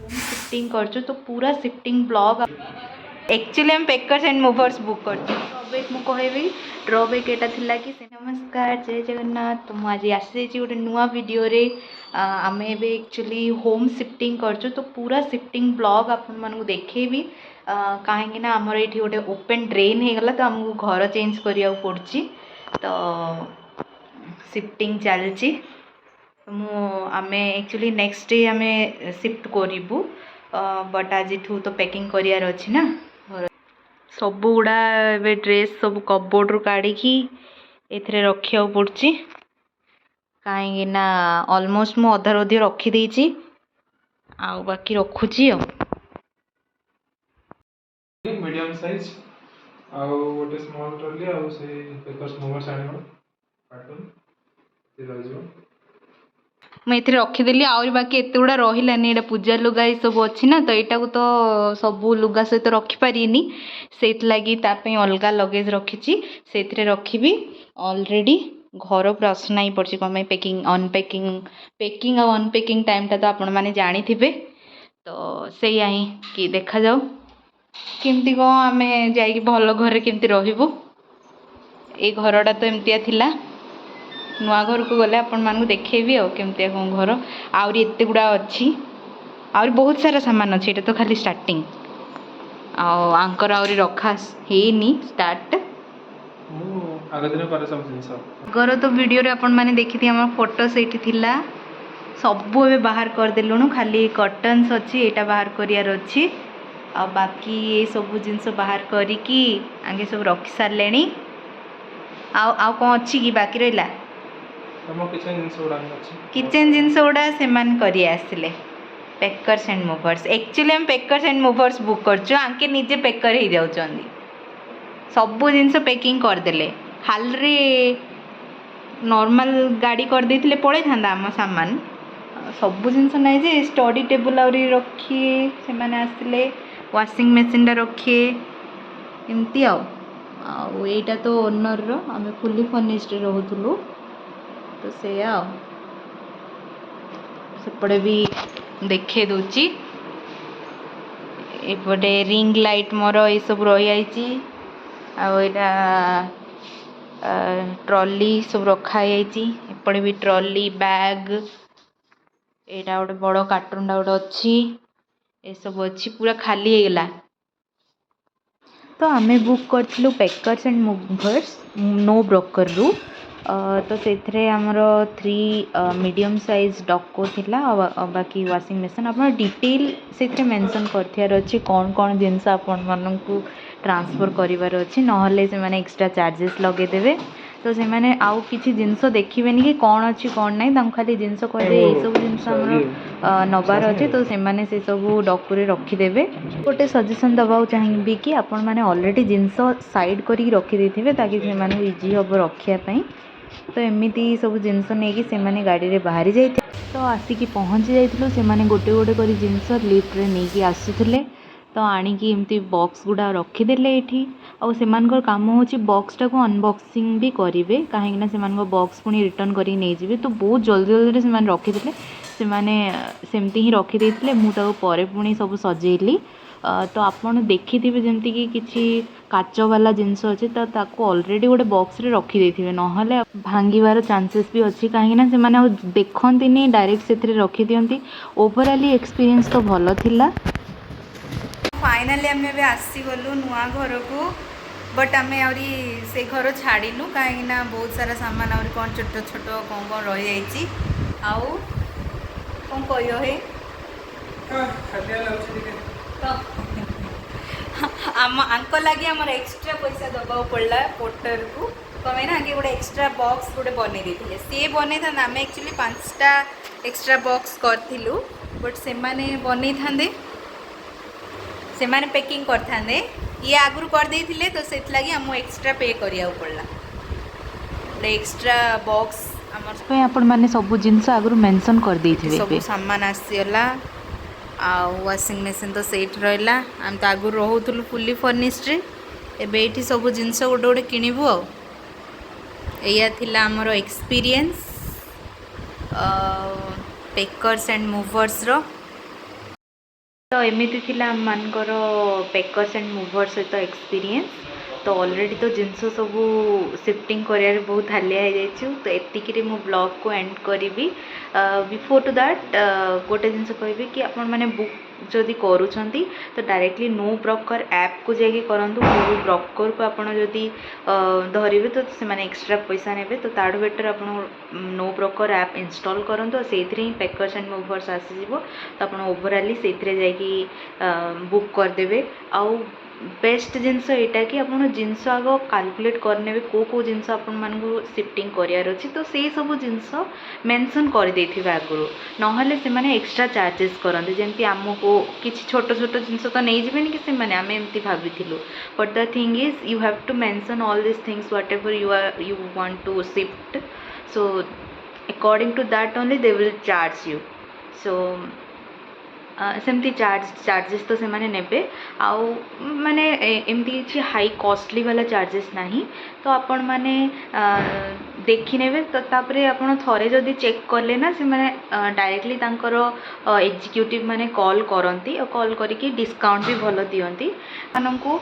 Shifting कर तो पूरा शिफ्टिंग ब्लॉग एक्चुअली हम पेकर्स एंड मूवर्स बुक कर ड्रबैक मुझे कहबी ड्रबैक यहाँ थिला कि नमस्कार जय जगन्नाथ तो मुझे आसी गोटे नुआ वीडियो रे आम एक्चुअली होम शिफ्टिंग कर तो पूरा शिफ्टिंग ब्लॉग आपको देखेबी कहीं आमर ये गोटे ओपन ड्रेन हो गला तो आमको घर चेंज करा पड़ी तो शिफ्टिंग चलती आम एक्चुअली नेक्स्ट डे आम शिफ्ट करूँ बट आज तो पैकिंग करार अच्छी ना सब गुड़ा ए ड्रेस सब कबोर्ड रू काढ़ी ए रखा पड़ी कहीं ऑलमोस्ट मु अधा रधी रखीदे आउ बाकी रखुची मीडियम साइज आउ गोटे स्मॉल ट्रॉली आउ से पेपर्स मूवर्स आनिबो कार्टून से रहजो मुझे रखीदेली आहरी बाकी एत गुड़ा रही पूजा लुगा ये सब अच्छी ना तो यहाँ तो सब लुगा सहित रखिपारे से लगी अलग लगेज रखी से रखी ऑलरेडी घर पूरा असना ही पड़ी कम पैकिंग अनपैकिंग पैकिंग और अनपैकिंग टाइमटा तो आपण मैंने जानी थे तो से ही कि देखा जाओ केमती कौन आम जा भल घर केमती रही ये घरटा तो एमतिया थिला नुआ घर को गले आपण मानू देखेबी आ केमती कौन घर आहरी एत गुड़ा अच्छी आहरी बहुत सारा सामान अच्छी ये तो खाली स्टार्टिंग आंकर आहरी रखा हेनी स्टार्ट घर तो वीडियो रे आपण माने देखी थी फोटो से सबू ए बाहर करदेलुणु खाली कर्टन्स अच्छी यहाँ बाहर करार अच्छी आ बाकी ये सब जिनस बाहर करिकी आगे सब रखी सारे आउ कौन अच्छी कि बाकी रहा किचन जिनस गुड़ा से आसले पेकर्स एंड मूवर्स एक्चुअली हम पेकर्स एंड मूवर्स बुक करके निजे पेकर हो जाउछंदी सबू जिनस पैकिंग करदेले खाली नॉर्मल गाड़ी कर देथिले पड़े थांदा आम सामान सबू जिनस नहीं जे स्टडी टेबल आउरी रखिए से माने आसले वाशिंग मशीन टा रखिए एमती आईटा तो ओनर रो आम फुली फर्निश्ड रोलु तो से सेपटे भी देखे दूची एपटे रिंग लाइट मोर ये सब रही ट्रॉली सब रखा एपटे भी ट्रॉली बैग यहाँ गोटे बड़ कार्टूनटा गोटे अच्छी ये सब अच्छी पूरा खाली हो गला तो आम बुक करूँ packers and movers no broker रू तो से आमर 3 मीडियम साइज डको थिला बाकी वाशिंग मशीन आप डिटेल से मेंशन कर अच्छी कौन कौन जिनस आपण मानू ट्रांसफर करार अच्छी ना से एक्स्ट्रा चार्जेस लगेदेवे तो से मैंने आउ किसी जिनस देखिए कि कौन अच्छी कौन ना खाली जिनस कहे ये सब जिनस नबार अच्छे तो से सब डकुरे रखीदेवे गोटे सजेसन दबा चाहिए कि आपण मैंने ऑलरेडी जिनस साइड करके रखीदे ताकि से इजी हम रखापी तो एमती सब जिनस नहीं से मैंने गाड़ी रे बाहरी जाइए तो आसिकी पहुँची जाइलु से मैंने गोटे गोटे कर जिनस लिफ्ट रे नहीं आसुले तो आणिकी एमती बॉक्स गुड़ा रखीदेले ये आउ से काम हो बॉक्सटा को अनबॉक्सिंग भी करेंगे कहीं से बॉक्स पुणी रिटर्न कर नहीं तो बहुत जल्दी जल्दी से रखीदे सेमती ही रखीदे मुझे पुणी सब सजेली तो आपड़ देखिथे जमती कि किसी काच वाला जिनस अच्छे तो ऑलरेडी गोटे बॉक्स रे रखीदे ना भांगार चांसेस भी अच्छी कहीं से देखती डायरेक्ट से रखी दिखती ओवरऑली एक्सपीरियंस तो भल थिला फाइनाली आम आसीगलु नुआ घर को बट आम से घर छाड़ू कहीं बहुत सारा सामान आ कौन छोट छोट कौन कौन रही जाऊ कौन कह आम आंक लगे आमर एक्स्ट्रा पैसा दबा पड़ा पोर्टर को कमें ना आगे गोटे एक्स्ट्रा बॉक्स गोटे बन सी बन था आम एक्चुअली 5टा एक्स्ट्रा बॉक्स करूँ बट से बन था से माने पैकिंग करते ये आगु करदे तो से लगी आम एक्स्ट्रा पे करिया पड़ला एक्स्ट्रा बॉक्स आम आपण माने सब जिनस आगु मेंशन कर देथिबे सब सामान आसीला आ वाशिंग मशीन तो सेट रहिला आम तो आगु रहउतलु फुली फर्निश्ड एबे एठी सब जिनस गोटे गोटे किनिबु आ एया थिला हमर एक्सपीरियंस पेकर्स एंड मूवर्स रो। तो एमती थिला आमମାନଙ୍କର पेकर्स एंड मूवर्स सहित एक्सपीरियंस। तो ऑलरेडी तो जिनस सब शिफ्टिंग कर बहुत हालिया हो जाइछु। तो एतिकी मो ब्लॉग को एंड करी। बिफोर टू दैट गोटे जिनस कहबी कि आपण माने बुक जदि करूछंती तो डायरेक्टली नो ब्रोकर ऐप को जाके करंतु। कोई ब्रोकर को आपण जदि धरिबे तो से माने एक्स्ट्रा पैसा नेबे। तो ताडू बेटर आपण नो ब्रोकर ऐप इंस्टॉल करंतु। सेथरे ही पेकर्स एंड मूवर्स आसी जिवो। तो आपण ओवरऑली सेथरे जाकी बुक कर देबे। आउ बेस्ट जिनस एटा कि आप जिनस आग कैलकुलेट करने को जिनस आपण मानकु शिफ्टिंग करियार अछि। तो से सब जिनस मेंशन कर देथिबे आगुरु नहले से माने एक्स्ट्रा चार्जेस करंते। जेंति हमको किछि छोट छोट जिनस तो नै जिबेनी कि से माने आमे एम्ति भाबिथिलु। But the thing is you have to mention all this things whatever you want to shift. So according to that only they will charge you. So सेमती चार्जेस तो से माने नेबे। आउ माने एमती किछि हाई कॉस्टली वाला चार्जेस नाही। तो आपण माने देखि नेबे। तो तापरे आपण थरे जदी चेक करले ना से माने डायरेक्टली तांकर एग्जीक्यूटिव माने कॉल करंती और कॉल करिकि डिस्काउंट भी भलो दियंती। मानंकु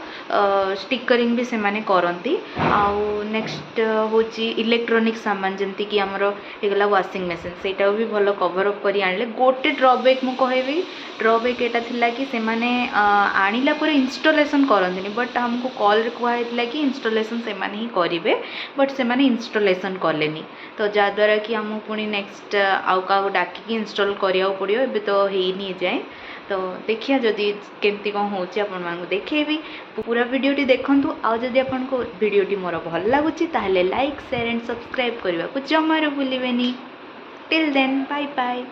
स्टिकरिंग भी से माने करंती। आउ नेक्स्ट होची इलेक्ट्रॉनिक सामान जेमति कि हमरो एगला वाशिंग मशीन सेटा भी भलो कवर अप करी आनले। गोटे ड्रॉबैक मु कहबी ड्रॉबैक एटा थिला कि से माने आनिला पर इंस्टॉलेशन करंतिनी। बट हमको कॉल रे कहै थिला कि इंस्टॉलेशन से माने ही करिवे। बट से माने इंस्टॉलेशन करलेनी। तो जा द्वारा कि हम पुणी नेक्स्ट आउ का डाकी इंस्टॉल करिया पड़ियो। एबे तो हेई नि जाए। तो देखिया जदि केमती कौन होची आपण मानकु देखेबी। पूरा वीडियोटी देखंतु। आउ जदि आपनको वीडियोटी मोर भल लागुची ताहले लाइक शेयर एंड सब्सक्राइब करबा को जमारो भूलिबेनी। Till then bye bye.